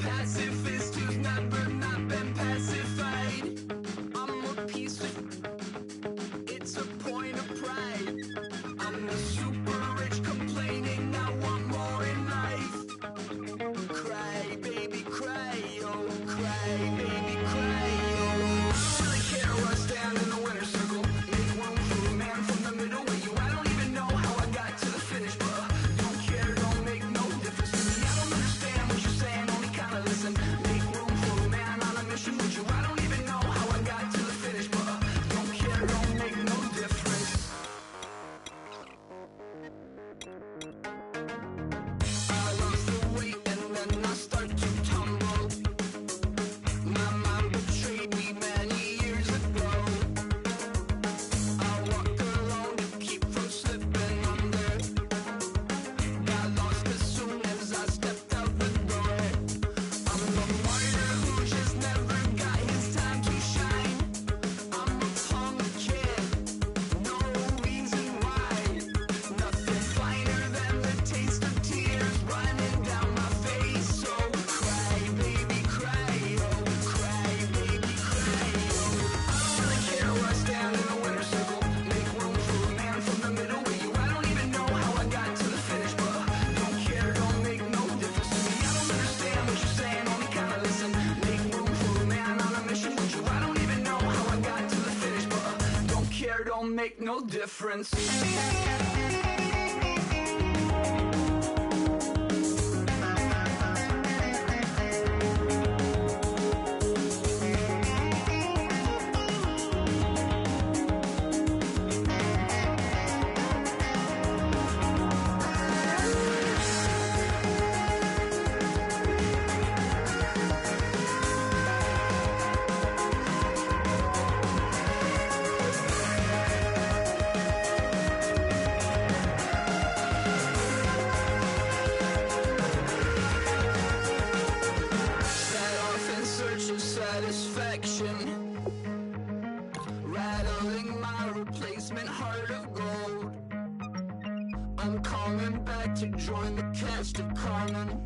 pacifist who's never not been pacified. I'm a piece of... It's a point of pride. I'm the super rich complaining I want more in life. Cry, baby, cry, oh, cry, baby, cry, oh. I don't really care where I stand in the winner's circle. Make room for a man from the middle with you. I don't even know how I got to the finish, but don't care, don't make no difference to me. I don't understand what you're saying, only kinda listen. Make room for a man on a mission with you. I don't even know how I got to the finish, but don't care, don't make no difference. I lost the weight and then I start to tumble. My mind betrayed me many years ago. I walk alone to keep from slipping under. Got lost as soon as I stepped out the door. I'm a martyr who just never got his time to shine. I'm a punk kid, no reason why. Nothing finer than the taste of tears running down my face. So cry, baby, cry, oh, cry, baby, cry, oh. I don't really care where I stand in the winner's circle. Make room for a man from the middle with you. I don't even know how I got to the finish, but don't care, don't make no difference to me. I don't understand what you're saying, only kinda listen. Make room for a man on a mission with you. I don't even know how I got to the finish, but don't care, don't make no difference. Set off in search of satisfaction, rattling my replacement heart of gold. I'm coming back to join the cast of Carmen.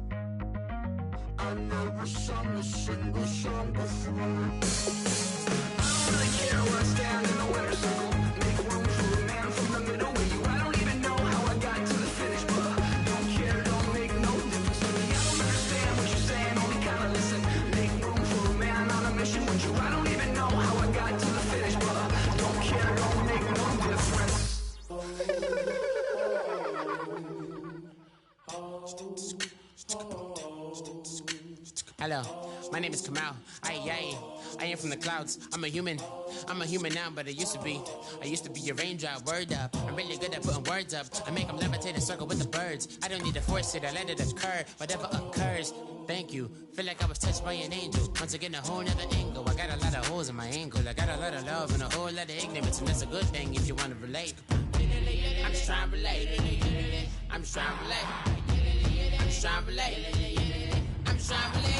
I never sung a single song before. I don't really care where I stand in the winner's circle. Make room for a man from the middle with you. I don't even know how I got to the finish, but don't care, don't make no difference to me. I don't understand what you're saying, only kinda listen. Make room for a man on a mission with you. I don't even know how I got to the finish, but don't care, don't make no difference. Hello, my name is Kamal. I am from the clouds. I'm a human now, but I used to be a raindrop. Word up, I'm really good at putting words up. I make them levitate and circle with the birds. I don't need to force it, I let it occur. Whatever occurs, thank you. Feel like I was touched by an angel. Once again, a whole nother angle. I got a lot of holes in my angle. I got a lot of love and a whole lot of ignorance, and that's a good thing if you want to relate. I'm just trying to relate. I'm just trying to relate. I'm just trying to relate. I'm just trying to relate.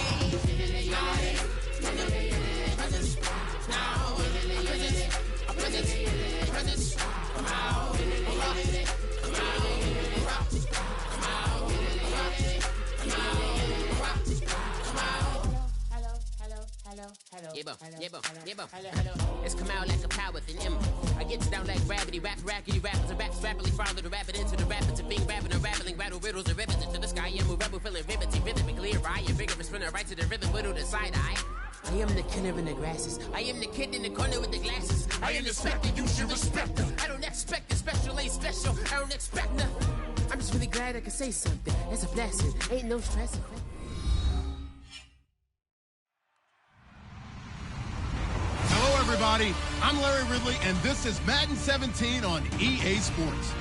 It's come out like a power within him. I get you down like gravity, rackety rappers and raps rapidly follow the rapid into the rapid to being rapping and rattling, rattle riddles and ribbons into the sky. I'm a rebel feeling rhythmically right and vigorous, spinning right to the rhythm, widow the side eye. I am the killer in the grasses. I am the kid in the corner with the glasses. I am the specter, you should respect them. I don't expect the special, ain't special. I don't expect nothing. I'm just really glad I can say something. That's a blessing. Ain't no stress. Hello, everybody. I'm Larry Ridley, and this is Madden 17 on EA Sports.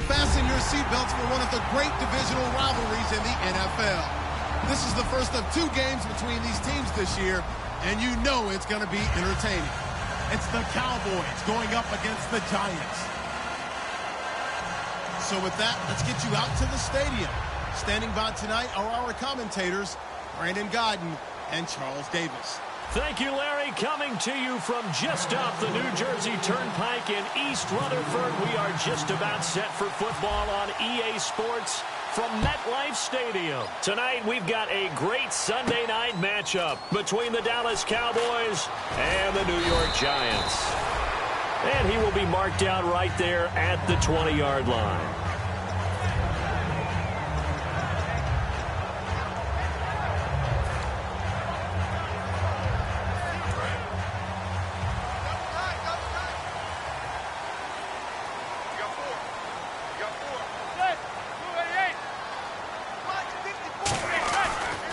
Fasten your seatbelts for one of the great divisional rivalries in the NFL. This is the first of 2 games between these teams this year, and you know it's going to be entertaining. It's the Cowboys going up against the Giants. So with that, let's get you out to the stadium. Standing by tonight are our commentators, Brandon Godden and Charles Davis. Thank you, Larry. Coming to you from just off the New Jersey Turnpike in East Rutherford, we are just about set for football on EA Sports. from MetLife Stadium. Tonight, we've got a great Sunday night matchup between the Dallas Cowboys and the New York Giants. And he will be marked down right there at the 20-yard line.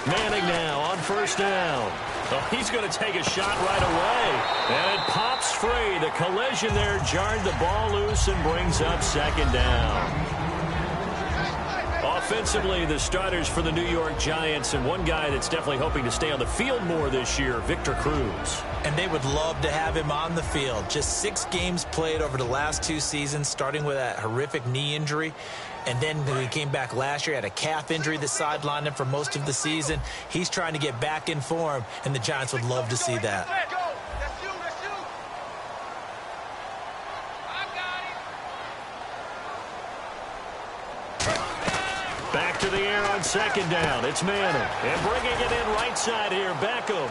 Manning now on first down. Oh, he's going to take a shot right away. And it pops free. The collision there jarred the ball loose and brings up second down. Offensively, the starters for the New York Giants, and one guy that's definitely hoping to stay on the field more this year, Victor Cruz. And they would love to have him on the field. Just 6 games played over the last 2 seasons, starting with that horrific knee injury. And then when he came back last year, had a calf injury that sidelined him for most of the season. He's trying to get back in form, and the Giants would love to see that. Back to the air on second down. It's Manning. And bringing it in right side here, Beckham.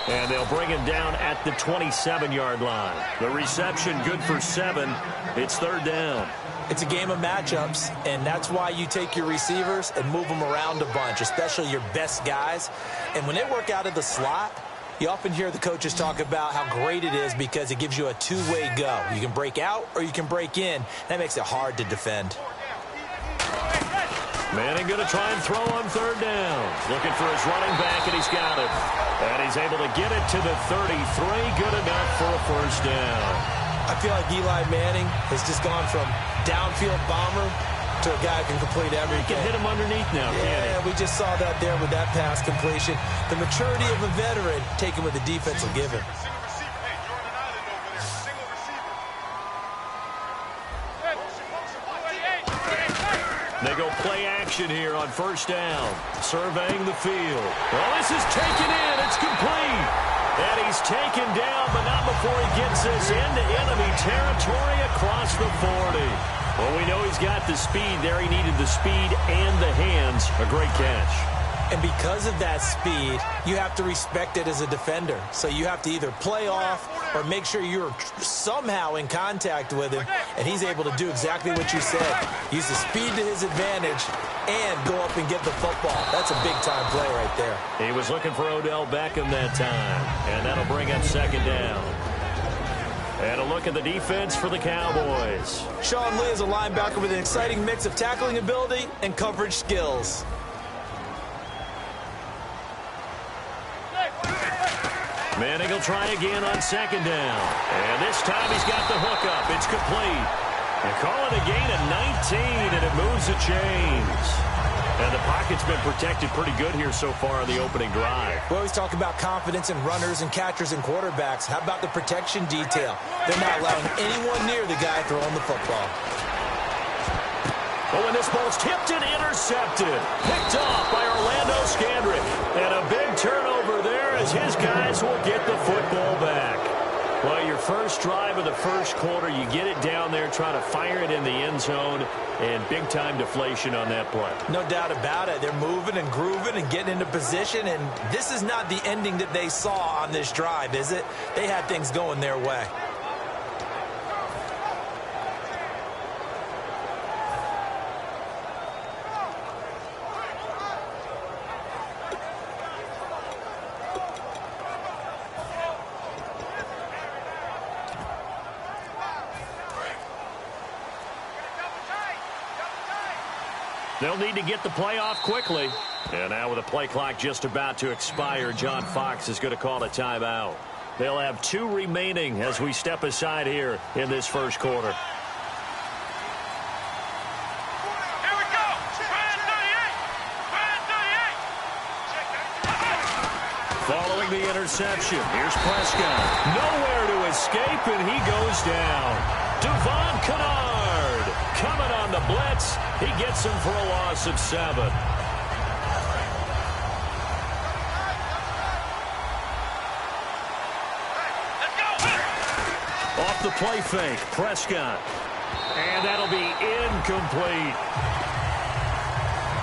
And they'll bring him down at the 27-yard line. The reception good for 7. It's third down. It's a game of matchups, and that's why you take your receivers and move them around a bunch, especially your best guys. And when they work out of the slot, you often hear the coaches talk about how great it is because it gives you a two-way go. You can break out or you can break in. That makes it hard to defend. Manning going to try and throw on third down. Looking for his running back, and he's got it. And he's able to get it to the 33. Good enough for a first down. I feel like Eli Manning has just gone from downfield bomber to a guy who can complete everything. He can hit him underneath now, yeah, we just saw that there with that pass completion. The maturity of a veteran taken with the defense will give him. They go play action here on first down. Surveying the field. Well, this is taken in. It's complete. And he's taken down, but not before he gets us into enemy territory across the 40. Well, we know he's got the speed there. He needed the speed and the hands. A great catch. And because of that speed, you have to respect it as a defender. So you have to either play off or make sure you're somehow in contact with him, and he's able to do exactly what you said. Use the speed to his advantage and go up and get the football. That's a big-time play right there. He was looking for Odell Beckham that time, and that'll bring up second down. And a look at the defense for the Cowboys. Sean Lee is a linebacker with an exciting mix of tackling ability and coverage skills. Manning will try again on second down. And this time he's got the hookup. It's complete. They call it a gain of 19, and it moves the chains. And the pocket's been protected pretty good here so far on the opening drive. We always talk about confidence in runners and catchers and quarterbacks. How about the protection detail? They're not allowing anyone near the guy throwing the football. Oh, and this ball's tipped and intercepted. Picked off by Orlando Scandrick. And a big turnover there as his guys will get the football back. Well, your first drive of the first quarter, you get it down there, try to fire it in the end zone, and big-time deflation on that play. No doubt about it. They're moving and grooving and getting into position, and this is not the ending that they saw on this drive, is it? They had things going their way. They'll need to get the play off quickly. And now with the play clock just about to expire, John Fox is going to call a timeout. They'll have 2 remaining as we step aside here in this first quarter. Here we go. Brand 38. Following the interception, here's Prescott. Nowhere to escape, and he goes down. Devon Kennard coming on the blitz. He gets him for a loss of 7. Off the play fake, Prescott. And that'll be incomplete.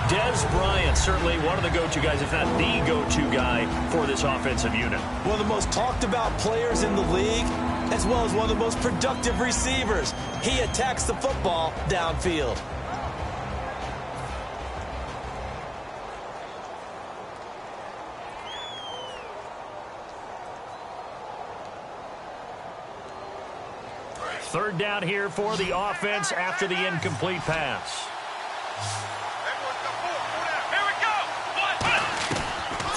Des Bryant, certainly one of the go-to guys, if not the go-to guy for this offensive unit. One of the most talked about players in the league, as well as one of the most productive receivers. He attacks the football downfield. Third down here for the offense after the incomplete pass.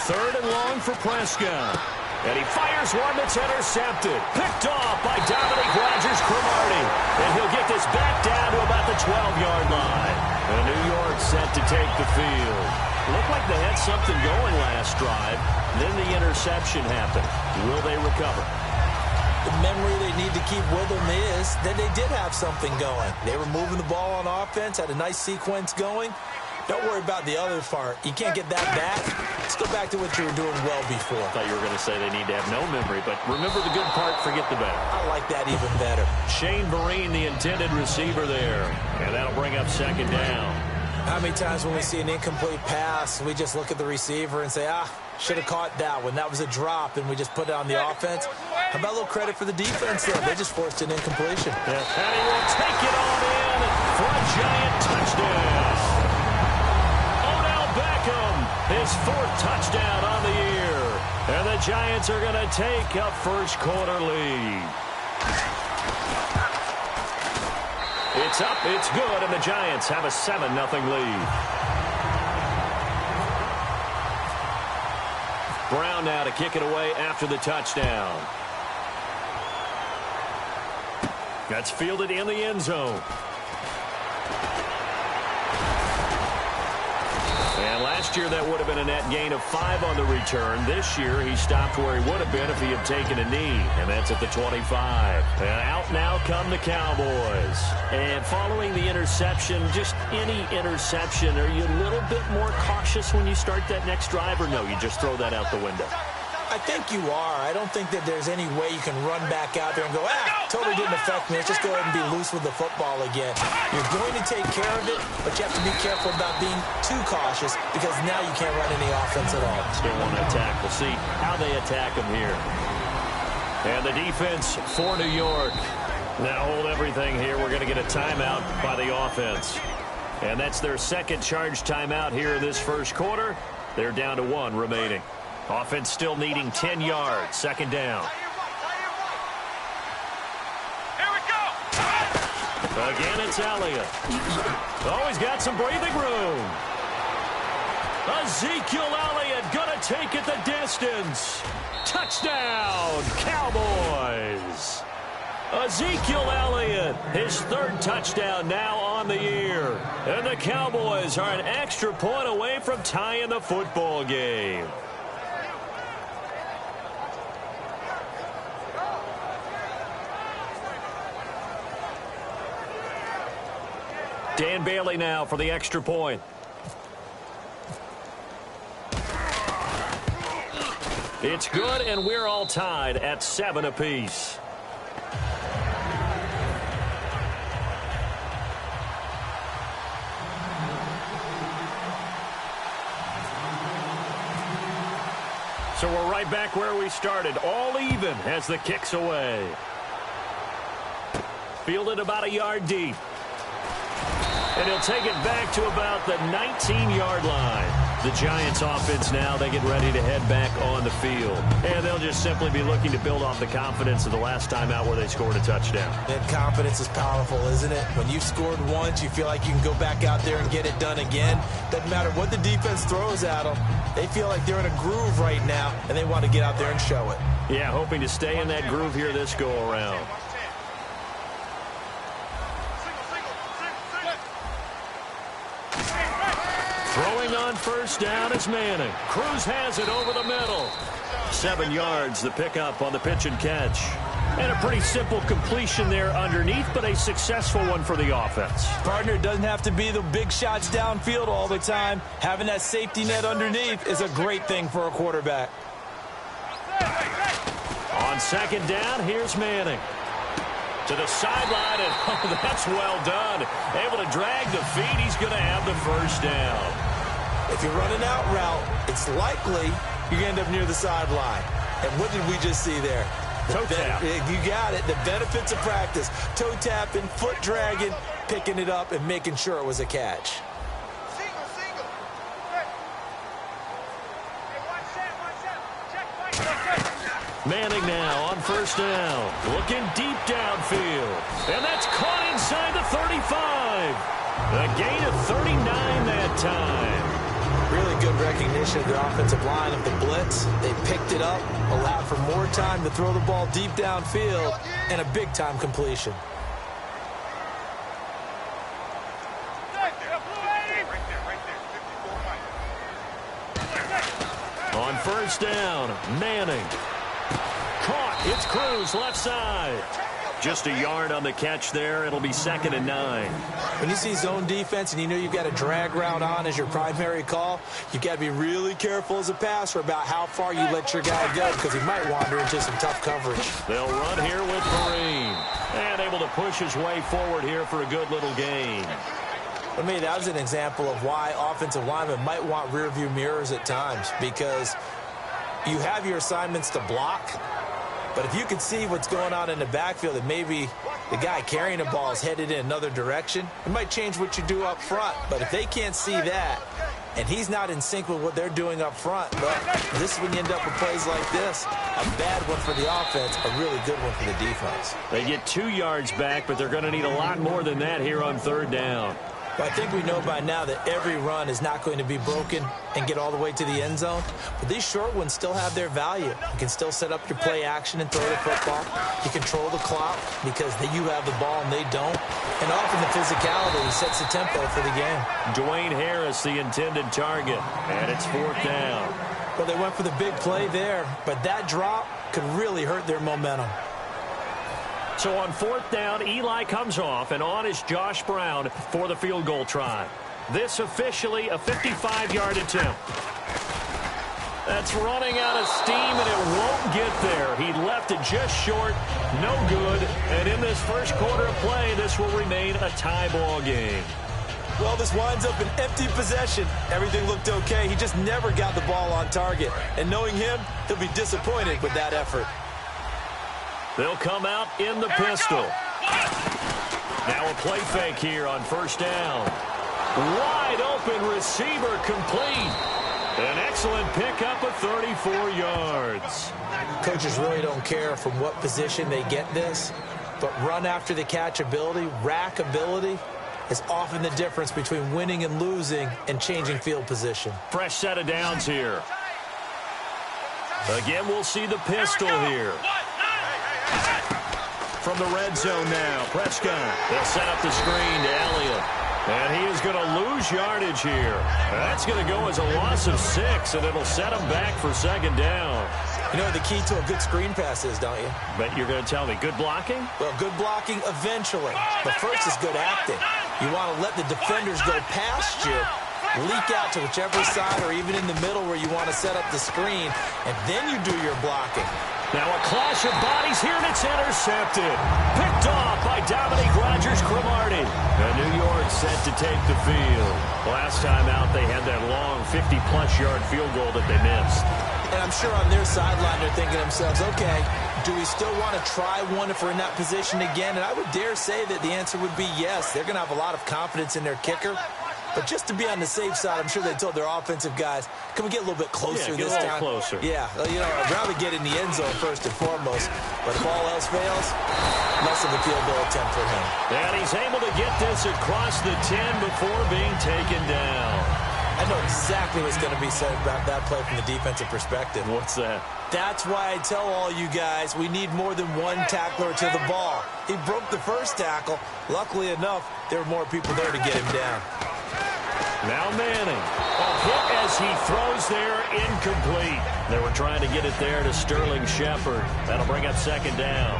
Third and long for Prescott. And he fires one that's intercepted. Picked off by Dominique Rodgers-Cromartie. And he'll get this back down to about the 12-yard line. And New York set to take the field. Looked like they had something going last drive. Then the interception happened. Will they recover? The memory they need to keep with them is that they did have something going. They were moving the ball on offense, had a nice sequence going. Don't worry about the other part. You can't get that back. Let's go back to what you were doing well before. I thought you were going to say they need to have no memory, but remember the good part, forget the bad. I like that even better. Shane Vereen, the intended receiver there. And that'll bring up second down. How many times when we see an incomplete pass, we just look at the receiver and say, should have caught that one. That was a drop, and we just put it on the offense. How about a little credit for the defense there? They just forced an incompletion. And he will take it on in for a giant touchdown. Odell Beckham, his fourth touchdown on the year. And the Giants are going to take a first-quarter lead. It's up, it's good, and the Giants have a 7-0 lead. Brown now to kick it away after the touchdown. That's fielded in the end zone. And last year that would have been a net gain of 5 on the return. This year he stopped where he would have been if he had taken a knee. And that's at the 25. And out now come the Cowboys. And following the interception, just any interception, are you a little bit more cautious when you start that next drive, or no, you just throw that out the window? I think you are. I don't think that there's any way you can run back out there and go, totally didn't affect me. Let's just go ahead and be loose with the football again. You're going to take care of it, but you have to be careful about being too cautious because now you can't run any offense at all. Still want to attack. We'll see how they attack them here. And the defense for New York. Now hold everything here. We're going to get a timeout by the offense. And that's their second charge timeout here in this first quarter. They're down to 1 remaining. Offense still needing 10 yards. Second down. Here we go. Again, it's Elliott. Oh, he's got some breathing room. Ezekiel Elliott going to take it the distance. Touchdown, Cowboys. Ezekiel Elliott, his third touchdown now on the year. And the Cowboys are an extra point away from tying the football game. Dan Bailey now for the extra point. It's good, and we're all tied at 7 apiece. So we're right back where we started, all even as the kick's away. Fielded about a yard deep. And he'll take it back to about the 19-yard line. The Giants offense now, they get ready to head back on the field. And they'll just simply be looking to build off the confidence of the last time out where they scored a touchdown. And confidence is powerful, isn't it? When you've scored once, you feel like you can go back out there and get it done again. Doesn't matter what the defense throws at them. They feel like they're in a groove right now, and they want to get out there and show it. Yeah, hoping to stay in that groove here this go-around. Throwing on first down is Manning. Cruz has it over the middle. 7 yards, the pickup on the pitch and catch. And a pretty simple completion there underneath, but a successful one for the offense. Partner, it doesn't have to be the big shots downfield all the time. Having that safety net underneath is a great thing for a quarterback. On second down, here's Manning. To the sideline, and that's well done. Able to drag the feet. He's going to have the first down. If you're running out route, it's likely you're going to end up near the sideline. And what did we just see there? Toe tap. You got it. The benefits of practice. Toe tapping, foot dragging, picking it up, and making sure it was a catch. Single. Manning now on first down. Looking deep downfield. And that's caught inside the 35. A gain of 39 that time. Really good recognition of the offensive line of the blitz. They picked it up, allowed for more time to throw the ball deep downfield, and a big-time completion. On first down, Manning. Caught. It's Cruz, left side. Just a yard on the catch there. It'll be 2nd and 9. When you see zone defense and you know you've got a drag route on as your primary call, you've got to be really careful as a passer about how far you let your guy go because he might wander into some tough coverage. They'll run here with Marine. And able to push his way forward here for a good little gain. For me, that was an example of why offensive linemen might want rearview mirrors at times because you have your assignments to block, but if you can see what's going on in the backfield and maybe the guy carrying the ball is headed in another direction, it might change what you do up front. But if they can't see that and he's not in sync with what they're doing up front, well, this is when you end up with plays like this. A bad one for the offense, a really good one for the defense. They get 2 yards back, but they're going to need a lot more than that here on third down. Well, I think we know by now that every run is not going to be broken and get all the way to the end zone. But these short ones still have their value. You can still set up your play action and throw the football. You control the clock because you have the ball and they don't. And often the physicality sets the tempo for the game. Dwayne Harris, the intended target. And it's 4th down. Well, they went for the big play there, but that drop could really hurt their momentum. So on 4th down, Eli comes off, and on is Josh Brown for the field goal try. This officially a 55-yard attempt. That's running out of steam, and it won't get there. He left it just short, no good. And in this first quarter of play, this will remain a tie ball game. Well, this winds up an empty possession. Everything looked okay. He just never got the ball on target. And knowing him, he'll be disappointed with that effort. They'll come out in the pistol. Now a play fake here on first down. Wide open receiver complete. An excellent pickup of 34 yards. Coaches really don't care from what position they get this, but run after the catch ability, rack ability, is often the difference between winning and losing and changing field position. Fresh set of downs here. Again, we'll see the pistol here. From the red zone now, Prescott. They'll set up the screen to Elliott. And he is going to lose yardage here. That's going to go as a loss of 6, and it'll set him back for 2nd down. You know what the key to a good screen pass is, don't you? But you're going to tell me, good blocking? Well, good blocking eventually. But first is good acting. You want to let the defenders go past you, leak out to whichever side or even in the middle where you want to set up the screen, and then you do your blocking. Now a clash of bodies here, and it's intercepted. Picked off by Dominique Rodgers-Cromartie. And New York set to take the field. Last time out, they had that long 50-plus yard field goal that they missed. And I'm sure on their sideline they're thinking to themselves, okay, do we still want to try one if we're in that position again? And I would dare say that the answer would be yes. They're going to have a lot of confidence in their kicker. But just to be on the safe side, I'm sure they told their offensive guys, can we get a little bit closer this time? Closer. Yeah, you know, I'd rather get in the end zone first and foremost. But if all else fails, less of a field goal attempt for him. And he's able to get this across the 10 before being taken down. I know exactly what's going to be said about that play from the defensive perspective. What's that? That's why I tell all you guys we need more than one tackler to the ball. He broke the first tackle. Luckily enough, there were more people there to get him down. Now Manning. A hit as he throws there, incomplete. They were trying to get it there to Sterling Shepard. That'll bring up 2nd down.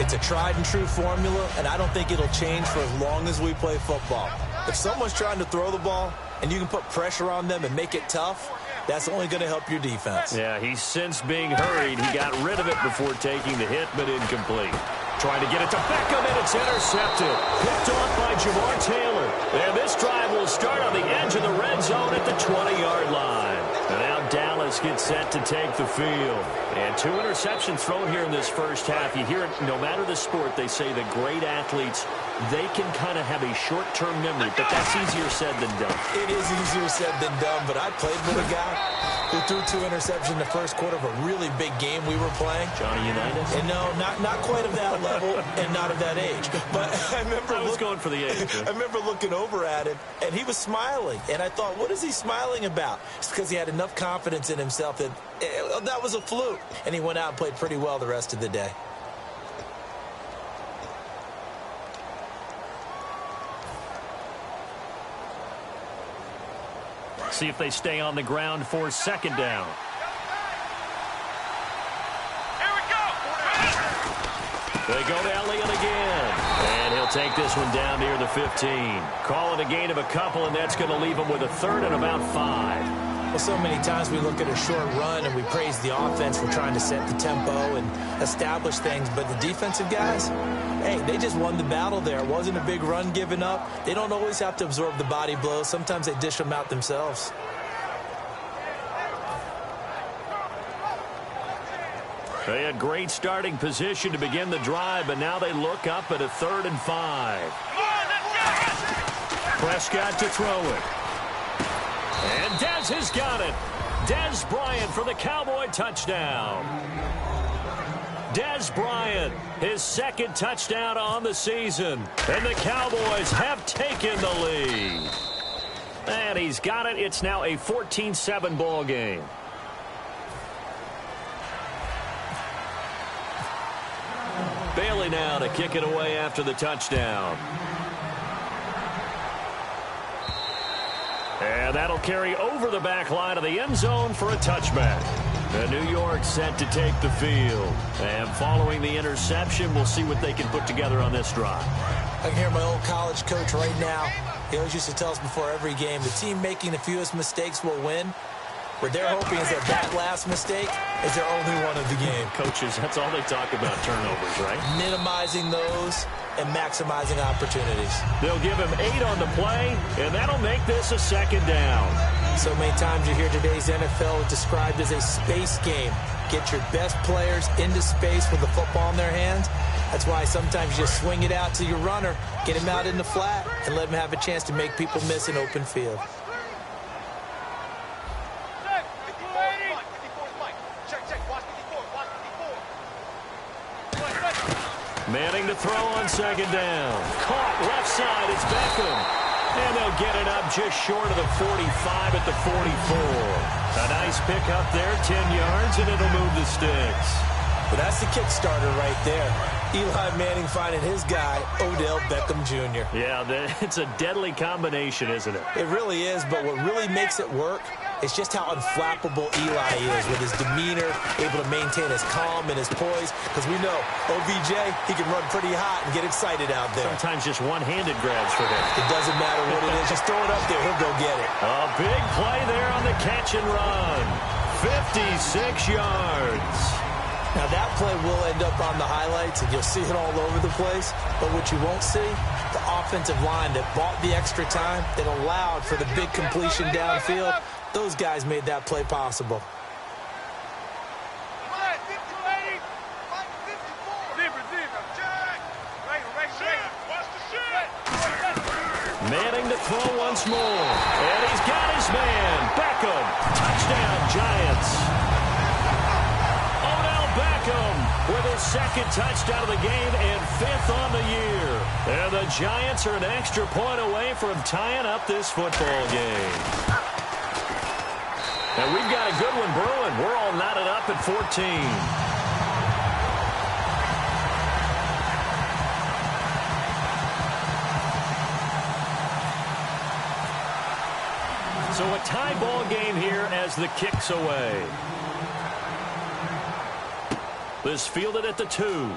It's a tried and true formula, and I don't think it'll change for as long as we play football. If someone's trying to throw the ball and you can put pressure on them and make it tough, that's only going to help your defense. Yeah, he's since being hurried. He got rid of it before taking the hit, but incomplete. Trying to get it to Beckham, and it's intercepted. Picked off by Jamar Taylor. And this drive will start on the edge of the red zone at the 20-yard line. And now Dallas gets set to take the field. And 2 interceptions thrown here in this first half. You hear it, no matter the sport, they say that great athletes, they can kind of have a short-term memory, but that's easier said than done. It is easier said than done, but I played with a guy who threw 2 interceptions in the first quarter of a really big game we were playing. Johnny Unitas? And no, not quite of that level and not of that age. But I remember I was going for the age. I remember looking over at him, and he was smiling. And I thought, what is he smiling about? It's because he had enough confidence in himself that that was a fluke. And he went out and played pretty well the rest of the day. See if they stay on the ground for second down. Here we go. They go to Elliott again. And he'll take this one down near the 15. Call it a gain of a couple, and that's going to leave him with a third and about 5. Well, so many times we look at a short run and we praise the offense for trying to set the tempo and establish things. But the defensive guys, hey, they just won the battle there. It wasn't a big run given up. They don't always have to absorb the body blows. Sometimes they dish them out themselves. They had great starting position to begin the drive, but now they look up at a 3rd and 5. Prescott to throw it. And Dez has got it. Dez Bryant for the Cowboy touchdown. Dez Bryant, his 2nd touchdown on the season. And the Cowboys have taken the lead. And he's got it. It's now a 14-7 ball game. Bailey now to kick it away after the touchdown. And that'll carry over the back line of the end zone for a touchback. And New York set to take the field. And following the interception, we'll see what they can put together on this drive. I can hear my old college coach right now. He always used to tell us before every game, the team making the fewest mistakes will win. What they're hoping is that last mistake is their only one of the game. Coaches, that's all they talk about, turnovers, right? Minimizing those and maximizing opportunities. They'll give him 8 on the play, and that'll make this a 2nd down. So many times you hear today's NFL described as a space game. Get your best players into space with the football in their hands. That's why sometimes you just swing it out to your runner, get him out in the flat, and let him have a chance to make people miss an open field. Manning to throw on 2nd down. Caught left side. It's Beckham. And they'll get it up just short of the 45 at the 44. A nice pickup there, 10 yards, and it'll move the sticks. Well, that's the kickstarter right there. Eli Manning finding his guy, Odell Beckham Jr. Yeah, it's a deadly combination, isn't it? It really is, but what really makes it work is just how unflappable Eli is with his demeanor, able to maintain his calm and his poise. Because we know, OBJ, he can run pretty hot and get excited out there. Sometimes just one-handed grabs for him. It doesn't matter what it is. Just throw it up there. He'll go get it. A big play there on the catch and run. 56 yards. Now, that play will end up on the highlights, and you'll see it all over the place. But what you won't see, the offensive line that bought the extra time, that allowed for the big completion downfield, those guys made that play possible. Manning to throw once more. And he's got his man. Beckham. Touchdown, Giants. Odell Beckham with his 2nd touchdown of the game and 5th on the year. And the Giants are an extra point away from tying up this football game. And we've got a good one brewing. We're all knotted up at 14. So a tie ball game here as the kick's away. This fielded at the 2.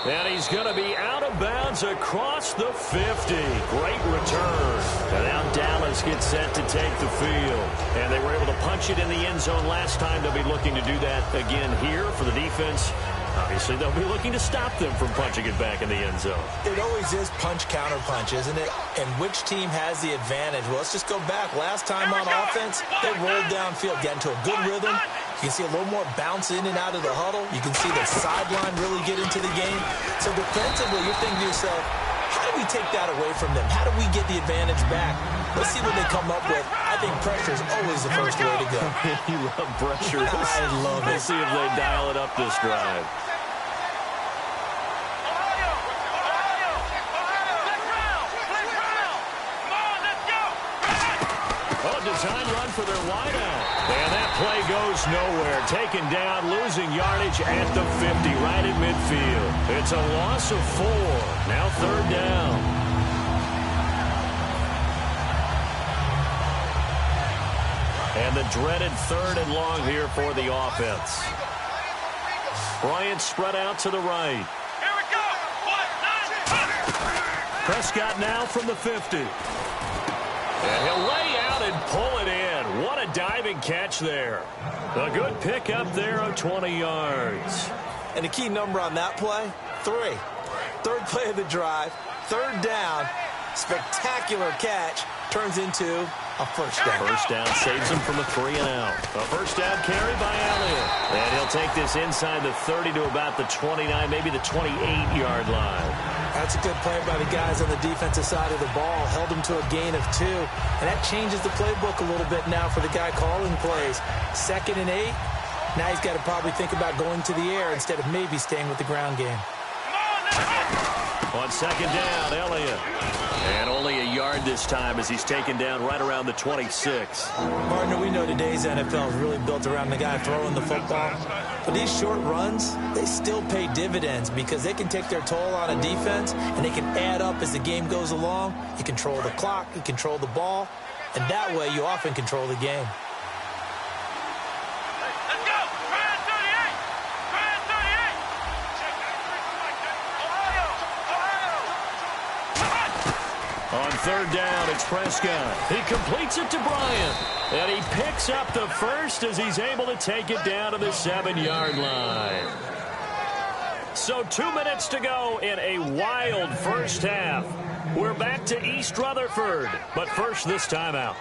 And he's going to be out of bounds across the 50. Great return. And now Dallas gets set to take the field. And they were able to punch it in the end zone last time. They'll be looking to do that again here for the defense. Obviously, they'll be looking to stop them from punching it back in the end zone. It always is punch-counter-punch, isn't it? And which team has the advantage? Well, let's just go back. Last time on offense, they rolled downfield, got into a good rhythm. You can see a little more bounce in and out of the huddle. You can see the sideline really get into the game. So defensively, you're thinking to yourself, how do we take that away from them? How do we get the advantage back? Let's see what they come up with. I think pressure is always the first way to go. You love pressure. I love it. Let's see if they dial it up this drive. Design run for their wideout. And that play goes nowhere. Taken down, losing yardage at the 50, right at midfield. It's a loss of 4. Now 3rd down. And the dreaded 3rd and long here for the offense. Bryant spread out to the right. Here we go. 1, 9, Prescott now from the 50. And he'll lay out and pull it in. What a diving catch there. A good pickup there of 20 yards. And the key number on that play, 3. 3rd play of the drive, 3rd down, spectacular catch, turns into a first down. First down saves him from a 3 and out. A first down carry by Elliott. And he'll take this inside the 30 to about the 29, maybe the 28-yard line. That's a good play by the guys on the defensive side of the ball. Held him to a gain of 2. And that changes the playbook a little bit now for the guy calling plays. 2nd and 8. Now he's got to probably think about going to the air instead of maybe staying with the ground game. On 2nd down, Elliott. And only a yard this time as he's taken down right around the 26. Partner, we know today's NFL is really built around the guy throwing the football. But these short runs, they still pay dividends because they can take their toll on a defense and they can add up as the game goes along. You control the clock, you control the ball, and that way you often control the game. let's go. Try it 38. Try it 38. Ohio. On 3rd down, it's Prescott. He completes it to Bryant. And he picks up the first as he's able to take it down to the 7-yard line. So 2 minutes to go in a wild first half. We're back to East Rutherford. But first, this timeout.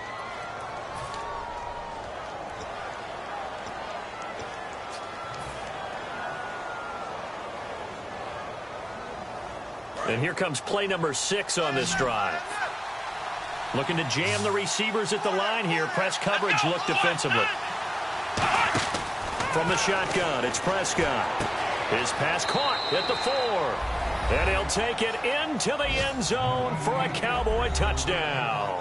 And here comes play number 6 on this drive. Looking to jam the receivers at the line here. Press coverage look defensively. From the shotgun, it's Prescott. His pass caught at the 4. And he'll take it into the end zone for a Cowboy touchdown.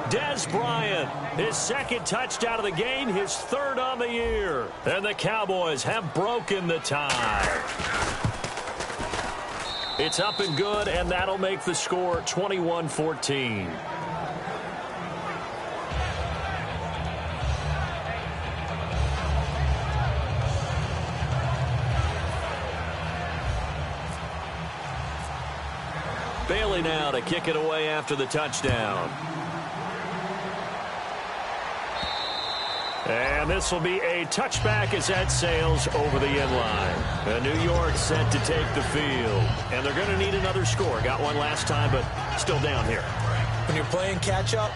Dez Bryant, his 2nd touchdown of the game, his 3rd on the year. And the Cowboys have broken the tie. It's up and good, and that'll make the score 21-14. Bailey now to kick it away after the touchdown. And this will be a touchback as that sails over the end line. And New York set to take the field. And they're going to need another score. Got one last time, but still down here. When you're playing catch-up,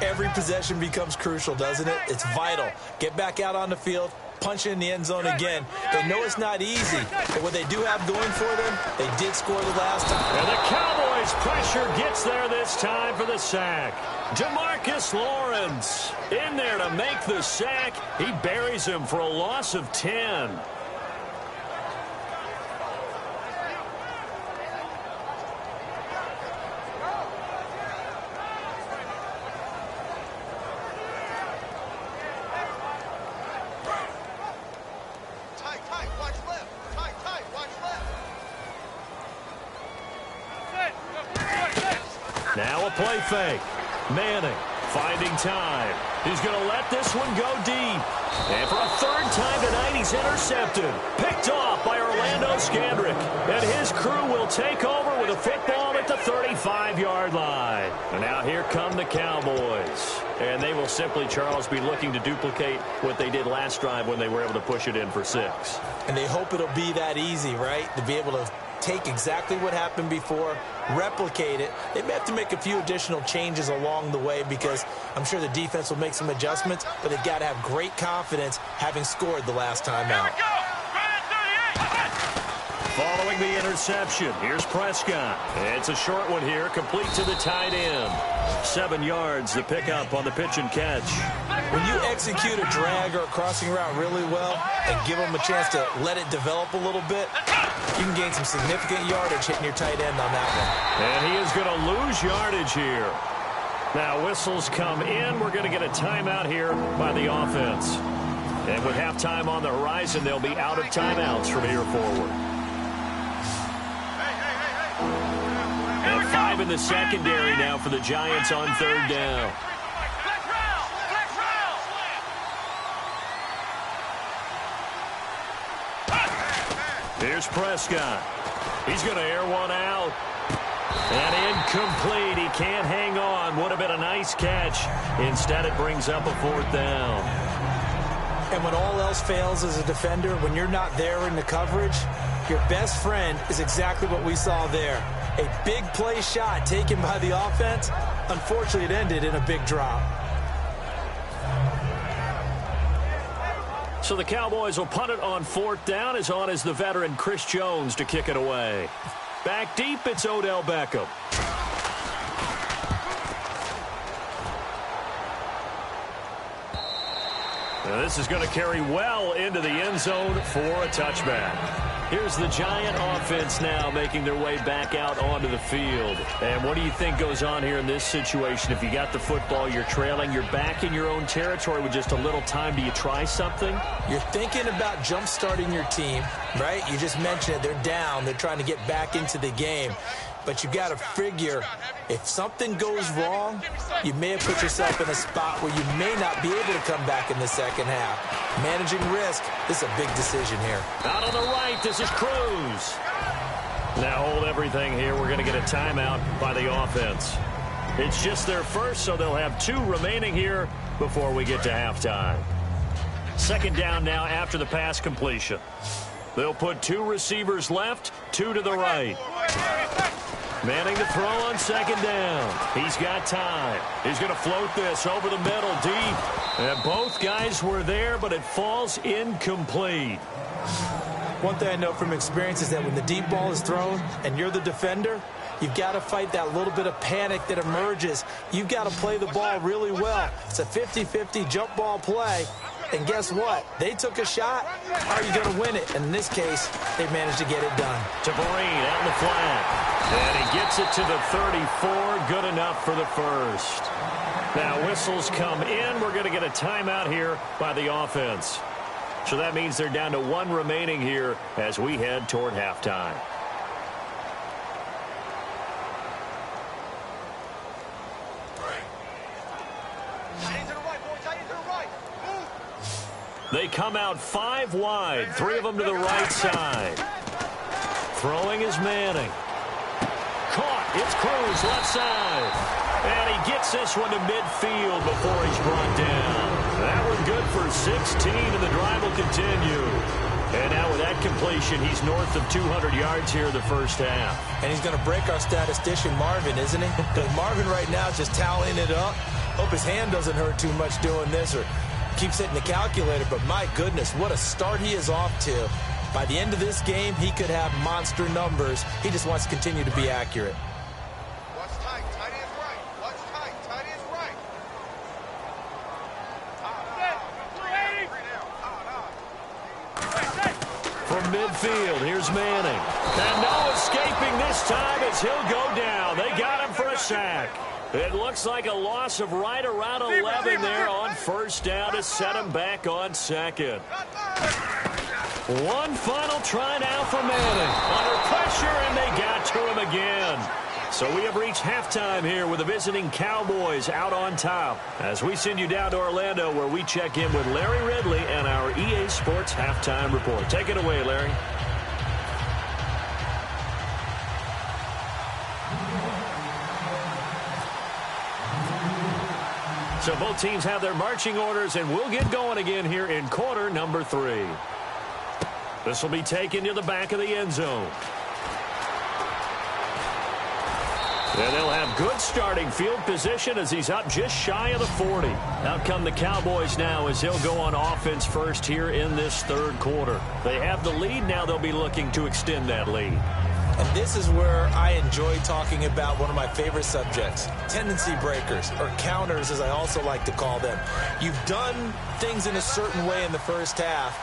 every possession becomes crucial, doesn't it? It's vital. Get back out on the field, punch in the end zone again. They know it's not easy, but what they do have going for them, they did score the last time. And the Cowboys' pressure gets there this time for the sack. Demarcus Lawrence in there to make the sack. He buries him for a loss of 10. Now a play fake. Manning finding time. He's going to let this one go deep. And for a 3rd time tonight, he's intercepted. Picked off by Orlando Scandrick. And his crew will take over with a football at the 35-yard line. And now here come the Cowboys. And they will simply, Charles, be looking to duplicate what they did last drive when they were able to push it in for 6. And they hope it'll be that easy, right? To be able to take exactly what happened before, replicate it. They may have to make a few additional changes along the way because I'm sure the defense will make some adjustments, but they've got to have great confidence having scored the last time out. Following the interception, here's Prescott. It's a short one here, complete to the tight end. 7 yards, the pickup on the pitch and catch. When you execute a drag or a crossing route really well and give them a chance to let it develop a little bit, you can gain some significant yardage hitting your tight end on that one. And he is going to lose yardage here. Now whistles come in. We're going to get a timeout here by the offense. And with halftime on the horizon, they'll be out of timeouts from here forward. And 5 in the secondary now for the Giants on 3rd down. Here's Prescott. He's going to air one out. And incomplete. He can't hang on. Would have been a nice catch. Instead, it brings up a 4th down. And when all else fails as a defender, when you're not there in the coverage, your best friend is exactly what we saw there. A big play shot taken by the offense. Unfortunately, it ended in a big drop. So the Cowboys will punt it on 4th down. As on is the veteran Chris Jones to kick it away. Back deep, it's Odell Beckham. Now this is going to carry well into the end zone for a touchback. Here's the Giant offense now making their way back out onto the field. And what do you think goes on here in this situation? If you got the football, you're trailing, you're back in your own territory with just a little time. Do you try something? You're thinking about jump-starting your team, right? You just mentioned it. They're down. They're trying to get back into the game. But you got to figure if something goes wrong, you may have put yourself in a spot where you may not be able to come back in the second half. Managing risk, this is a big decision here. Out on the right, this is Cruz. Now hold everything here. We're going to get a timeout by the offense. It's just their first, so they'll have 2 remaining here before we get to halftime. 2nd down now after the pass completion. They'll put 2 receivers left, 2 to the right. Manning to throw on 2nd down. He's got time. He's going to float this over the middle deep. And both guys were there, but it falls incomplete. One thing I know from experience is that when the deep ball is thrown and you're the defender, you've got to fight that little bit of panic that emerges. You've got to play the ball really well. It's a 50-50 jump ball play. And guess what? They took a shot. How are you going to win it? And in this case, they managed to get it done. To Vereen out in the flat. And he gets it to the 34. Good enough for the first. Now whistles come in. We're going to get a timeout here by the offense. So that means they're down to 1 remaining here as we head toward halftime. They come out 5 wide, 3 of them to the right side. Throwing is Manning. Caught. It's Cruz, left side. And he gets this one to midfield before he's brought down. That one good for 16, and the drive will continue. And now with that completion, he's north of 200 yards here in the first half. And he's going to break our statistician, Marvin, isn't he? Because Marvin right now is just tallying it up. Hope his hand doesn't hurt too much doing this or keeps hitting the calculator. But my goodness, what a start he is off to. By the end of this game, he could have monster numbers. He just wants to continue to be accurate. Watch tight. Tight is right. Watch tight. Tight is right. From midfield, here's Manning. And no escaping this time as he'll go down. They got him for a sack. It looks like a loss of right around 11 there on 1st down to set him back on 2nd. One final try now for Manning. Under pressure, and they got to him again. So we have reached halftime here with the visiting Cowboys out on top. As we send you down to Orlando, where we check in with Larry Ridley and our EA Sports Halftime Report. Take it away, Larry. So both teams have their marching orders, and we'll get going again here in quarter number 3. This will be taken to the back of the end zone. And they'll have good starting field position as he's up just shy of the 40. Out come the Cowboys now as he'll go on offense first here in this third quarter. They have the lead. Now they'll be looking to extend that lead. And this is where I enjoy talking about one of my favorite subjects, tendency breakers, or counters as I also like to call them. You've done things in a certain way in the first half,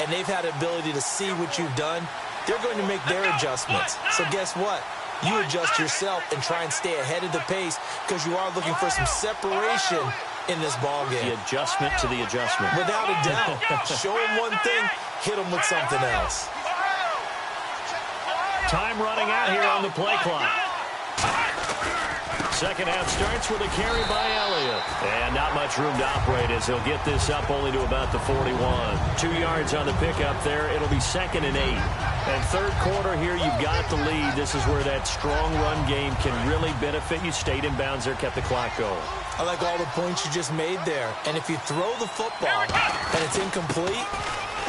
and they've had the ability to see what you've done. They're going to make their adjustments. So guess what? You adjust yourself and try and stay ahead of the pace because you are looking for some separation in this ball game. The adjustment to the adjustment. Without a doubt. Show them one thing, hit them with something else. Time running out here on the play clock. Second half starts with a carry by Elliott. And not much room to operate as he'll get this up only to about the 41. 2 yards on the pickup there. It'll be 2nd and 8. And third quarter here, you've got the lead. This is where that strong run game can really benefit you. Stayed in bounds there, kept the clock going. I like all the points you just made there. And if you throw the football and it's incomplete,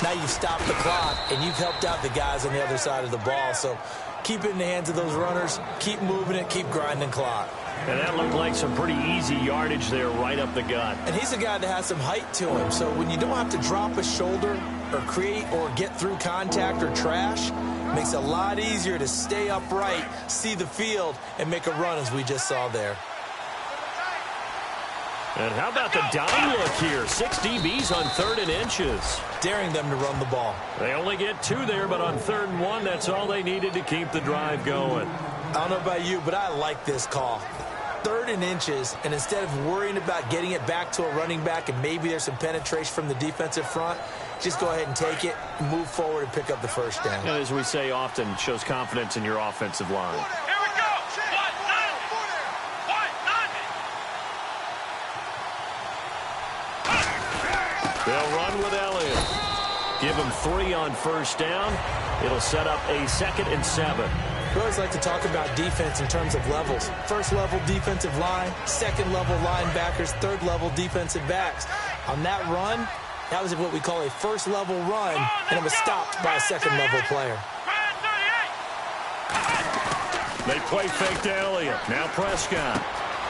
now you've stopped the clock and you've helped out the guys on the other side of the ball. So keep it in the hands of those runners. Keep moving it. Keep grinding clock. And that looked like some pretty easy yardage there right up the gut. And he's a guy that has some height to him. So when you don't have to drop a shoulder or create or get through contact or trash, makes it a lot easier to stay upright, see the field, and make a run as we just saw there. And how about the dime look here? 6 DBs on 3rd and inches. Daring them to run the ball. They only get 2 there, but on 3rd and 1, that's all they needed to keep the drive going. I don't know about you, but I like this call. 3rd and inches, and instead of worrying about getting it back to a running back and maybe there's some penetration from the defensive front, just go ahead and take it, move forward, and pick up the first down. And as we say often, shows confidence in your offensive line. Here we go. They'll run with Elliott. Give him 3 on first down. It'll set up a 2nd and 7. We always like to talk about defense in terms of levels. First level defensive line, second level linebackers, third level defensive backs. On that run, that was what we call a first level run, and it was stopped by a second level player. They play fake to Elliott. Now Prescott.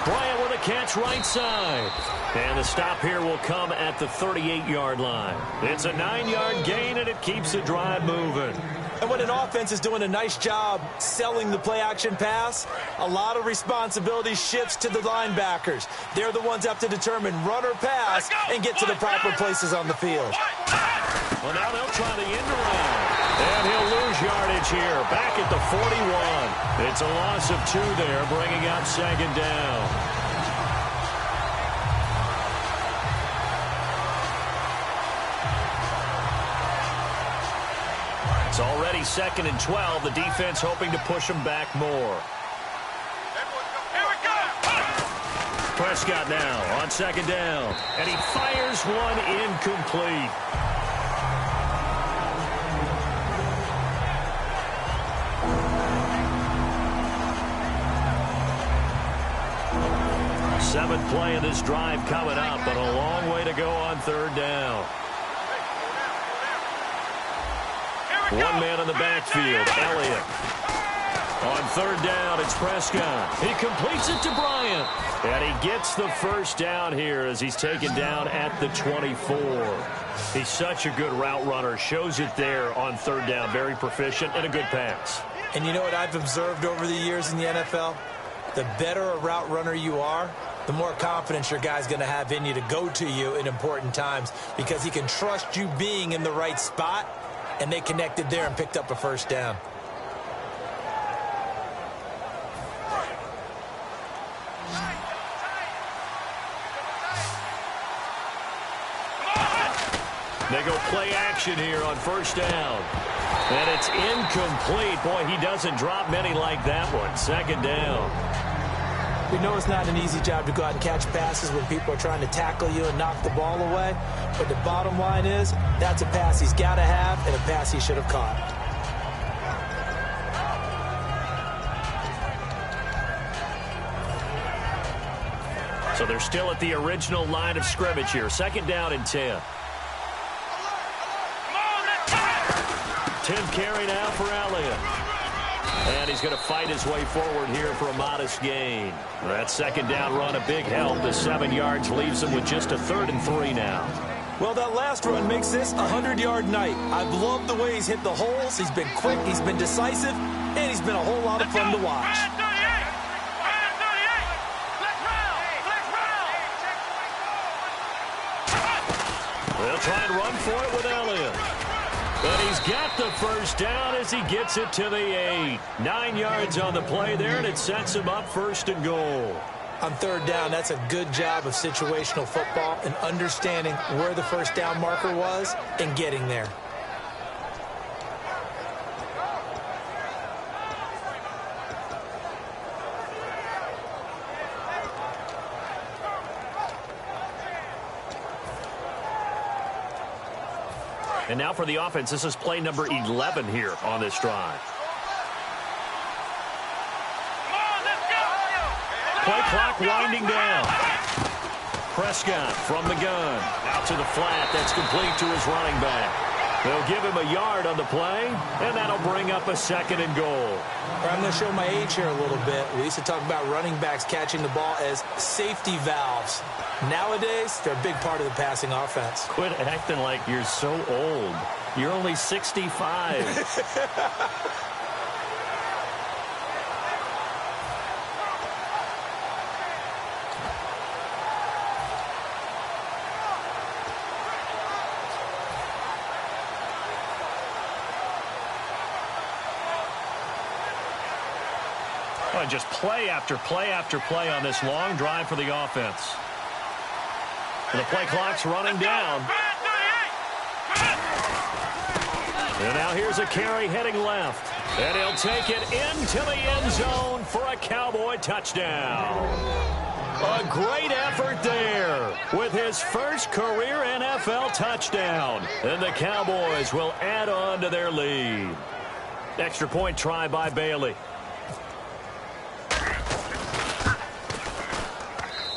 Bryant with a catch right side. And the stop here will come at the 38-yard line. It's a 9-yard gain, and it keeps the drive moving. And when an offense is doing a nice job selling the play-action pass, a lot of responsibility shifts to the linebackers. They're the ones that have to determine run or pass and get to the proper places on the field. Well, now they'll try the end around. And he'll lose yardage here, back at the 41. It's a loss of 2 there, bringing out 2nd down. It's already 2nd and 12. The defense hoping to push them back more. Here we go. Prescott now on 2nd down. And he fires one incomplete. Seventh play of this drive coming up, but a long way to go on 3rd down. One man in the backfield, Elliott. On 3rd down, it's Prescott. He completes it to Bryant. And he gets the first down here as he's taken down at the 24. He's such a good route runner. Shows it there on 3rd down. Very proficient and a good pass. And you know what I've observed over the years in the NFL? The better a route runner you are, the more confidence your guy's going to have in you to go to you in important times because he can trust you being in the right spot, and they connected there and picked up a first down. They go play action here on 1st down. And it's incomplete. Boy, he doesn't drop many like that one. 2nd down. We know it's not an easy job to go out and catch passes when people are trying to tackle you and knock the ball away. But the bottom line is, that's a pass he's got to have and a pass he should have caught. So they're still at the original line of scrimmage here. 2nd down and 10. 10th carry now for Elliott. And he's going to fight his way forward here for a modest gain. That 2nd down run, a big help. The 7 yards leaves him with just a 3rd and 3 now. Well, that last run makes this a 100-yard night. I've loved the way he's hit the holes. He's been quick, he's been decisive, and he's been a whole lot of fun to watch. They'll try and run for it with Elliott. But he's got the 1st down as he gets it to the 8. 9 yards on the play there, and it sets him up 1st and goal. On 3rd down, that's a good job of situational football and understanding where the 1st down marker was and getting there. And now for the offense, this is play number 11 here on this drive. Play clock winding down. Prescott from the gun. Out to the flat. That's complete to his running back. They'll give him a yard on the play, and that'll bring up a 2nd and goal. I'm going to show my age here a little bit. We used to talk about running backs catching the ball as safety valves. Nowadays, they're a big part of the passing offense. Quit acting like you're so old. You're only 65. Just play after play after play on this long drive for the offense. The play clock's running down. And now here's a carry heading left. And he'll take it into the end zone for a Cowboy touchdown. A great effort there with his first career NFL touchdown. And the Cowboys will add on to their lead. Extra point try by Bailey.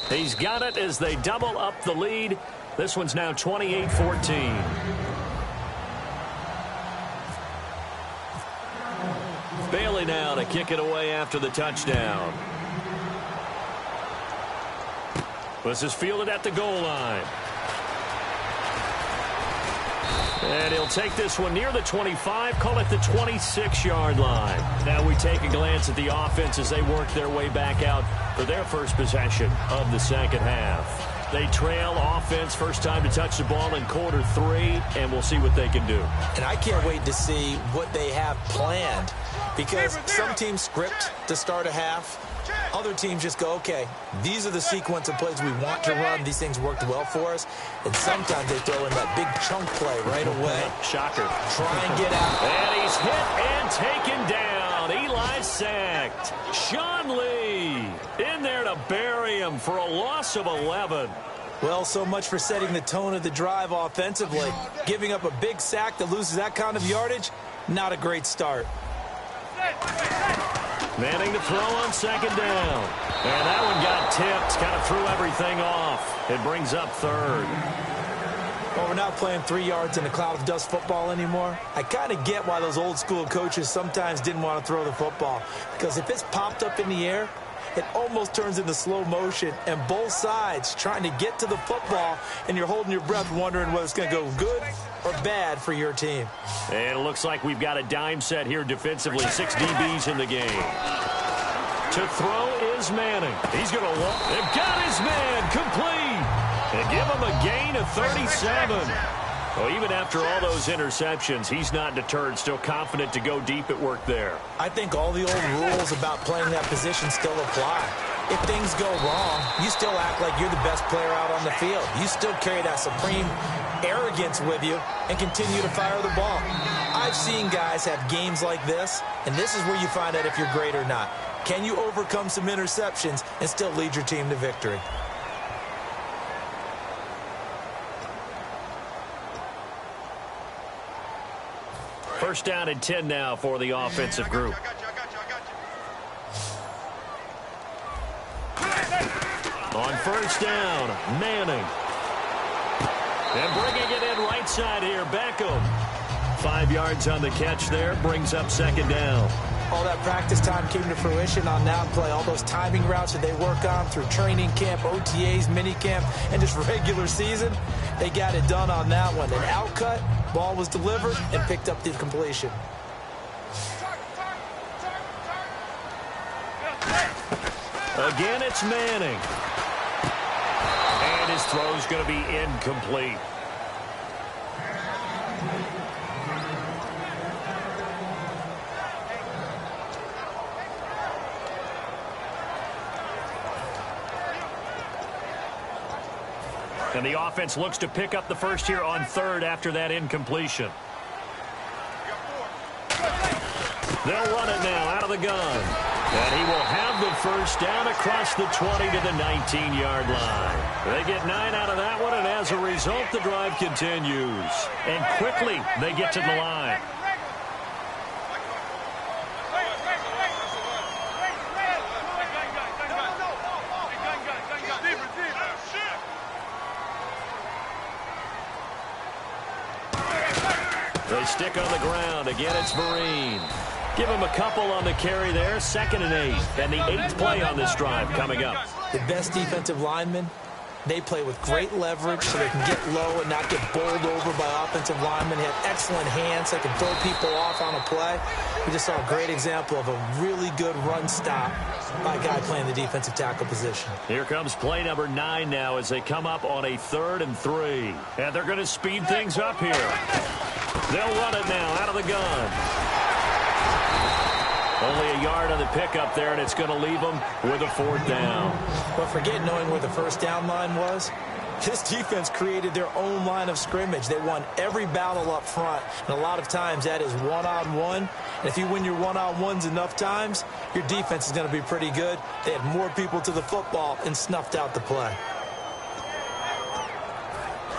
He's got it as they double up the lead. This one's now 28-14. Bailey now to kick it away after the touchdown. This is fielded at the goal line. And he'll take this one near the 25, call it the 26-yard line. Now we take a glance at the offense as they work their way back out for their first possession of the 2nd half. They trail offense, first time to touch the ball in quarter 3, and we'll see what they can do. And I can't wait to see what they have planned, because some teams script to start a half. Other teams just go, okay, these are the sequence of plays we want to run. These things worked well for us. And sometimes they throw in that big chunk play right away. Shocker. Try and get out. And he's hit and taken down. Eli sacked. Sean Lee in there to bury him for a loss of 11. Well, so much for setting the tone of the drive offensively. Giving up a big sack that loses that kind of yardage, not a great start. Manning to throw on 2nd down. And that one got tipped. Kind of threw everything off. It brings up 3rd. Well, we're not playing 3 yards in a cloud of dust football anymore. I kind of get why those old school coaches sometimes didn't want to throw the football. Because if it's popped up in the air, it almost turns into slow motion. And both sides trying to get to the football, and you're holding your breath wondering whether it's going to go good or bad for your team. And it looks like we've got a dime set here defensively. 6 DBs in the game. To throw is Manning. He's going to walk. They've got his man complete. And give him a gain of 37. Well, even after all those interceptions, he's not deterred. Still confident to go deep at work there. I think all the old rules about playing that position still apply. If things go wrong, you still act like you're the best player out on the field. You still carry that supreme arrogance with you and continue to fire the ball. I've seen guys have games like this, and this is where you find out if you're great or not. Can you overcome some interceptions and still lead your team to victory? First down and 10 now for the offensive group. On first down. Manning. And bringing it in right side here, Beckham. 5 yards on the catch there, brings up second down. All that practice time came to fruition on that play. All those timing routes that they work on through training camp, OTAs, minicamp, and just regular season, they got it done on that one. An outcut, ball was delivered, and picked up the completion. Again, it's Manning. And his throw's going to be incomplete. And the offense looks to pick up the first here on third after that incompletion. They'll run it now out of the gun. And he will have the first down across the 20 to the 19-yard line. They get 9 out of that one, and as a result, the drive continues. And quickly, they get to the line. They stick on the ground. Again, it's Vereen. Give him a couple on the carry there. 2nd and 8. And the 8th play on this drive coming up. The best defensive linemen, they play with great leverage so they can get low and not get bowled over by offensive linemen. They have excellent hands. They can throw people off on a play. We just saw a great example of a really good run stop by a guy playing the defensive tackle position. Here comes play number 9 now as they come up on a 3rd and 3. And they're going to speed things up here. They'll run it now out of the gun. Only a yard on the pickup there, and it's going to leave them with a 4th down. But forget knowing where the first down line was. This defense created their own line of scrimmage. They won every battle up front, and a lot of times that is one-on-one. And if you win your one-on-ones enough times, your defense is going to be pretty good. They had more people to the football and snuffed out the play.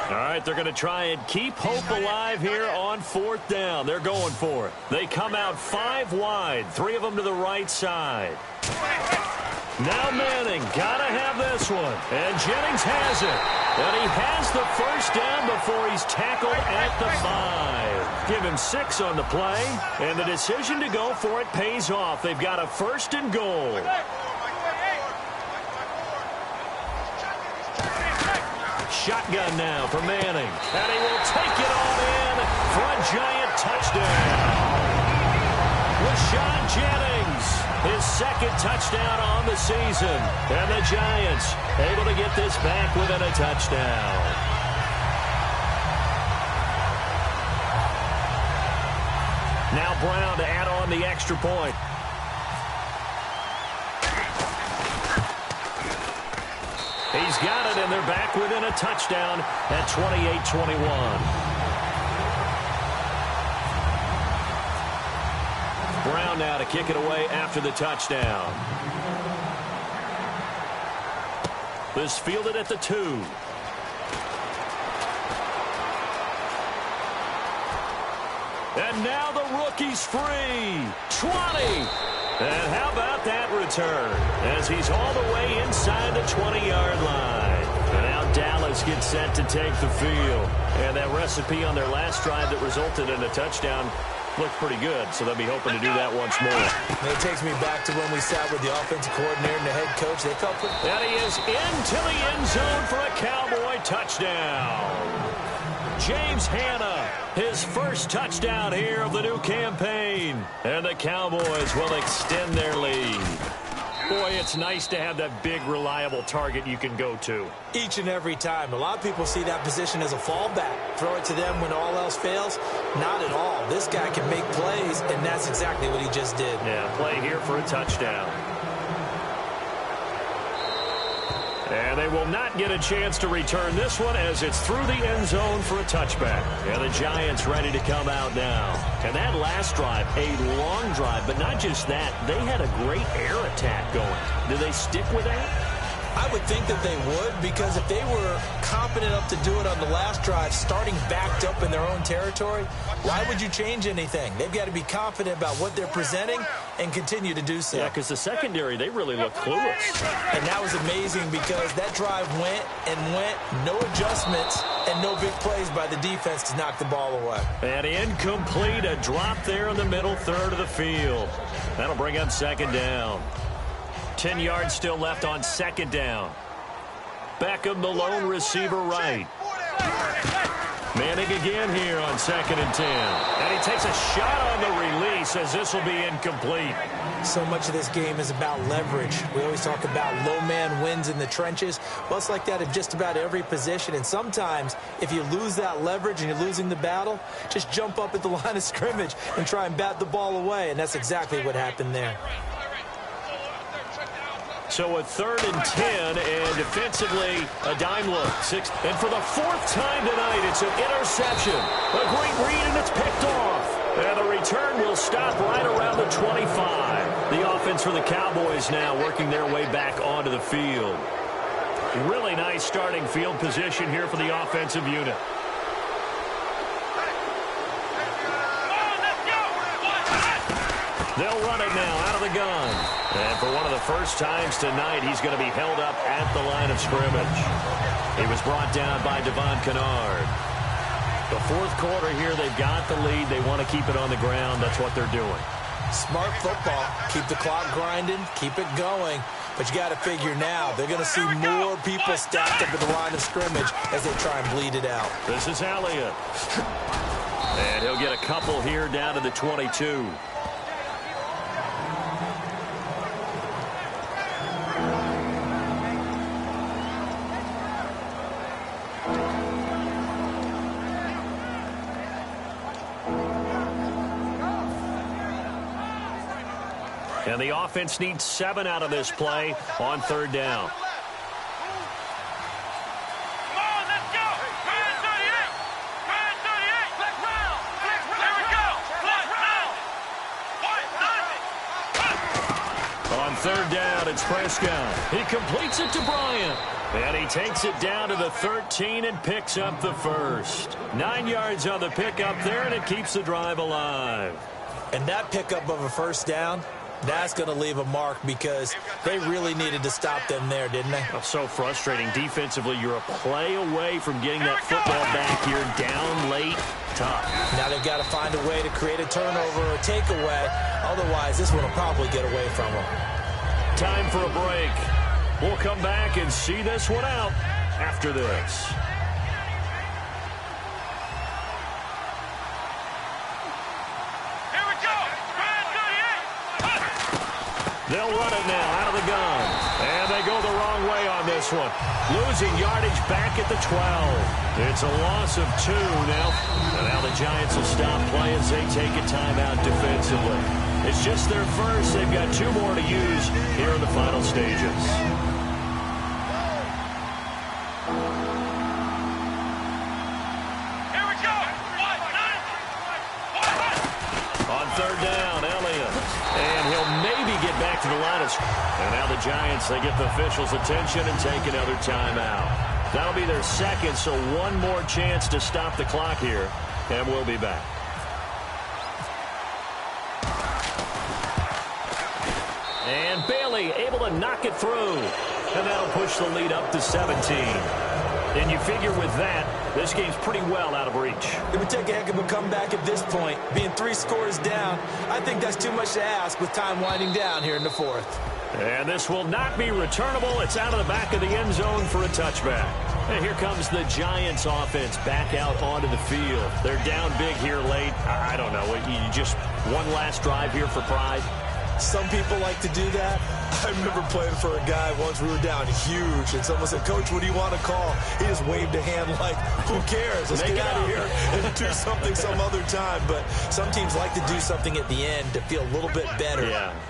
All right, they're going to try and keep hope alive here on 4th down. They're going for it. They come out 5 wide, 3 of them to the right side. Now Manning, got to have this one. And Jennings has it. And he has the first down before he's tackled at the 5. Give him 6 on the play, and the decision to go for it pays off. They've got a 1st and goal. Shotgun now for Manning. And he will take it on in for a giant touchdown. Rashawn Jennings, his 2nd touchdown on the season. And the Giants able to get this back within a touchdown. Now Brown to add on the extra point. He's got it, and they're back within a touchdown at 28-21. Brown now to kick it away after the touchdown. This fielded at the 2. And now the rookie's free. 20. And how about that return as he's all the way inside the 20-yard line. And now Dallas gets set to take the field. And that recipe on their last drive that resulted in a touchdown looked pretty good, so they'll be hoping to do that once more. And it takes me back to when we sat with the offensive coordinator and the head coach. They felt pretty... And he is into the end zone for a Cowboy touchdown. James Hanna, his first touchdown here of the new campaign. And the Cowboys will extend their lead. Boy, it's nice to have that big, reliable target you can go to. Each and every time. A lot of people see that position as a fallback. Throw it to them when all else fails. Not at all. This guy can make plays, and that's exactly what he just did. Yeah, play here for a touchdown. And they will not get a chance to return this one as it's through the end zone for a touchback. And the Giants ready to come out now. And that last drive, a long drive, but not just that. They had a great air attack going. Do they stick with that? I would think that they would, because if they were competent enough to do it on the last drive, starting backed up in their own territory, why would you change anything? They've got to be confident about what they're presenting and continue to do so. Yeah, because the secondary, they really look clueless. And that was amazing because that drive went and went, no adjustments and no big plays by the defense to knock the ball away. And incomplete, a drop there in the middle third of the field. That'll bring up second down. 10 yards still left on second down. Beckham, the lone receiver right. Manning again here on 2nd and 10. And he takes a shot on the release as this will be incomplete. So much of this game is about leverage. We always talk about low man wins in the trenches. Well, it's like that in just about every position. And sometimes if you lose that leverage and you're losing the battle, just jump up at the line of scrimmage and try and bat the ball away. And that's exactly what happened there. So a 3rd and 10, and defensively, a dime look. And for the 4th time tonight, it's an interception. A great read, and it's picked off. And the return will stop right around the 25. The offense for the Cowboys now working their way back onto the field. Really nice starting field position here for the offensive unit. They'll run it now out of the gun. And for one of the first times tonight, he's going to be held up at the line of scrimmage. He was brought down by Devon Kennard. The 4th quarter here, they've got the lead. They want to keep it on the ground. That's what they're doing. Smart football. Keep the clock grinding. Keep it going. But you got to figure now, they're going to see more people stacked up at the line of scrimmage as they try and bleed it out. This is Elliott. And he'll get a couple here down to the 22. And the offense needs 7 out of this play on 3rd down. Come on, let's go. Try 38. Try 38. Black round. Here we go. Black round. On 3rd down, it's Prescott. He completes it to Bryant. And he takes it down to the 13 and picks up the first. 9 yards on the pickup there, and it keeps the drive alive. And that pickup of a first down, that's going to leave a mark because they really needed to stop them there, didn't they? Oh, so frustrating. Defensively, you're a play away from getting that football back here. Down late, tough. Now they've got to find a way to create a turnover or takeaway. Otherwise, this one will probably get away from them. Time for a break. We'll come back and see this one out after this. They'll run it now out of the gun. And they go the wrong way on this one. Losing yardage back at the 12. It's a loss of 2 now. And now the Giants will stop play as they take a timeout defensively. It's just their first. They've got 2 more to use here in the final stages. Here we go. On 3rd down, Elliott. And he'll maybe get back to the line of... And now the Giants, they get the officials' attention and take another timeout. That'll be their second, so one more chance to stop the clock here. And we'll be back. And Bailey able to knock it through. And that'll push the lead up to 17. And you figure with that, this game's pretty well out of reach. It would take a heck of a comeback at this point. Being 3 scores down, I think that's too much to ask with time winding down here in the 4th. And this will not be returnable. It's out of the back of the end zone for a touchback. And here comes the Giants offense back out onto the field. They're down big here late. I don't know. You just one last drive here for pride. Some people like to do that. I remember playing for a guy once. We were down huge, and someone said, "Coach, what do you want to call?" He just waved a hand like, who cares? Let's get out of here and do something some other time. But some teams like to do something at the end to feel a little bit better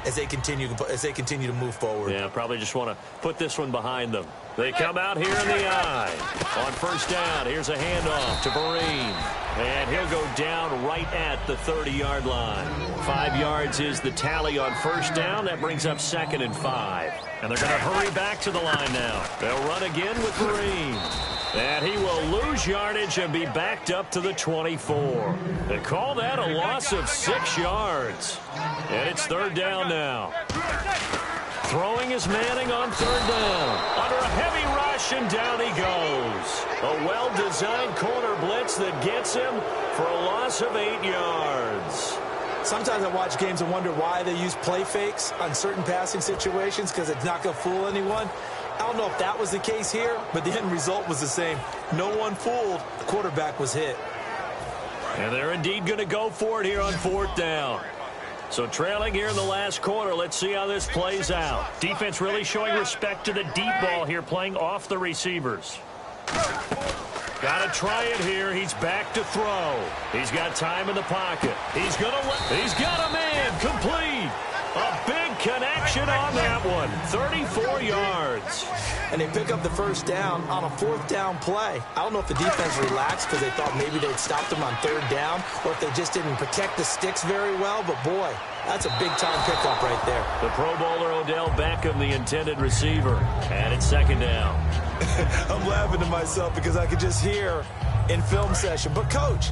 as they continue to move forward. Yeah, probably just want to put this one behind them. They come out here in the eye. On first down, here's a handoff to Vereen. And he'll go down right at the 30-yard line. 5 yards is the tally on first down. That brings up 2nd and 5. And they're going to hurry back to the line now. They'll run again with Vereen. And he will lose yardage and be backed up to the 24. They call that a loss of 6 yards. And it's 3rd down now. Throwing is Manning on 3rd down. Under a heavy rush, and down he goes. A well-designed corner blitz that gets him for a loss of 8 yards. Sometimes I watch games and wonder why they use play fakes on certain passing situations, because it's not going to fool anyone. I don't know if that was the case here, but the end result was the same. No one fooled. The quarterback was hit. And they're indeed going to go for it here on 4th down. So trailing here in the last quarter, let's see how this plays out. Defense really showing respect to the deep ball here, playing off the receivers. Got to try it here. He's back to throw. He's got time in the pocket. He's got a man complete. A big connection on that one. 34 yards. And they pick up the first down on a 4th down play. I don't know if the defense relaxed because they thought maybe they'd stopped them on 3rd down, or if they just didn't protect the sticks very well. But, boy, that's a big-time pickup right there. The Pro Bowler Odell Beckham, the intended receiver. And it's 2nd down. I'm laughing to myself because I could just hear in film session. But, Coach,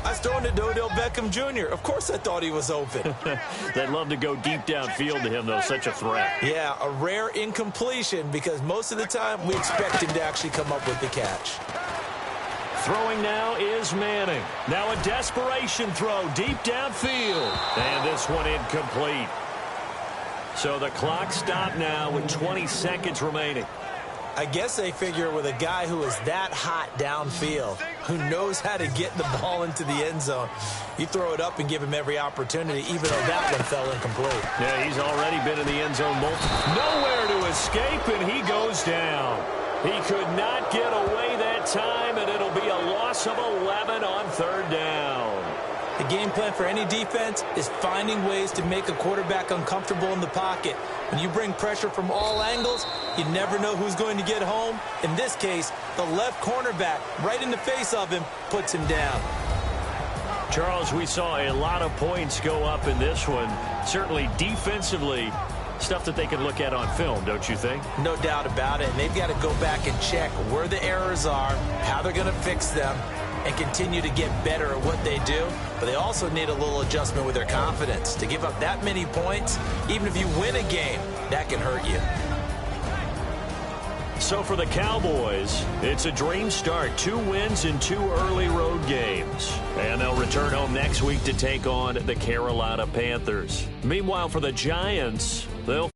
I was throwing it to Odell Beckham Jr. Of course I thought he was open. They'd love to go deep downfield to him, though. Such a threat. Yeah, a rare incompletion because most of the time we expect him to actually come up with the catch. Throwing now is Manning. Now a desperation throw deep downfield. And this one incomplete. So the clock stopped now with 20 seconds remaining. I guess they figure with a guy who is that hot downfield, who knows how to get the ball into the end zone, you throw it up and give him every opportunity, even though that one fell incomplete. Yeah, he's already been in the end zone nowhere to escape, and he goes down. He could not get away that time, and it'll be a loss of 11 on 3rd down. The game plan for any defense is finding ways to make a quarterback uncomfortable in the pocket. When you bring pressure from all angles, you never know who's going to get home. In this case, the left cornerback, right in the face of him, puts him down. Charles, we saw a lot of points go up in this one. Certainly defensively, stuff that they can look at on film, don't you think? No doubt about it. And they've got to go back and check where the errors are, how they're going to fix them, and continue to get better at what they do. But they also need a little adjustment with their confidence. To give up that many points, even if you win a game, that can hurt you. So for the Cowboys, it's a dream start. 2 wins in 2 early road games. And they'll return home next week to take on the Carolina Panthers. Meanwhile, for the Giants, they'll